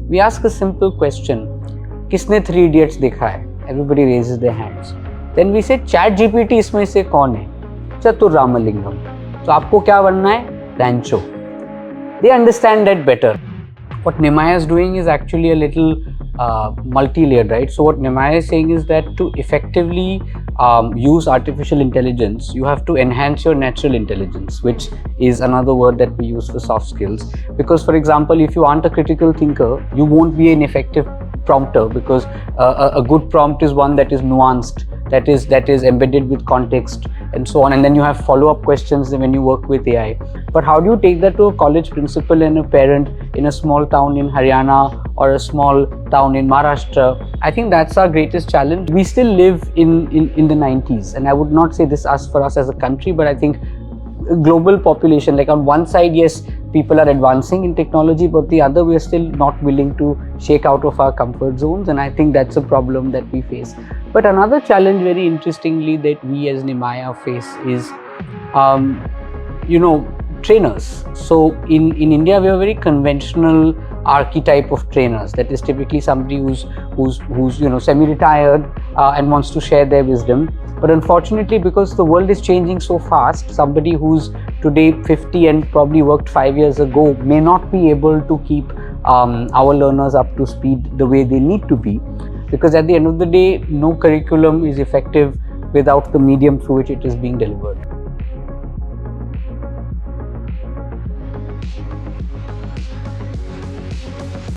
we ask a simple question, किसने 3 Idiots देखा है? Everybody raises their hands. Then we say ChatGPT इसमें से कौन है? चतुर रामलिंगम. तो आपको क्या बनना है? Rancho. They understand that better. What Nimaya is doing is actually a little multi-layered, right? So what Nimaya is saying is that to effectively use artificial intelligence, you have to enhance your natural intelligence, which is another word that we use for soft skills. Because, for example, if you aren't a critical thinker, you won't be an effective prompter, because a good prompt is one that is nuanced, that is embedded with context and so on, and then you have follow-up questions when you work with AI. But how do you take that to a college principal and a parent in a small town in Haryana or a small town in Maharashtra? I think that's our greatest challenge. We still live in the 90s, and I would not say this for us as a country, but I think global population, like on one side, yes, people are advancing in technology, but the other, we are still not willing to shake out of our comfort zones, and I think that's a problem that we face. But another challenge, very interestingly, that we as Nimaya face is trainers. So in India, we have a very conventional archetype of trainers, that is typically somebody who's semi-retired and wants to share their wisdom. But unfortunately, because the world is changing so fast, somebody who's today 50 and probably worked 5 years ago may not be able to keep our learners up to speed the way they need to be, because at the end of the day, no curriculum is effective without the medium through which it is being delivered.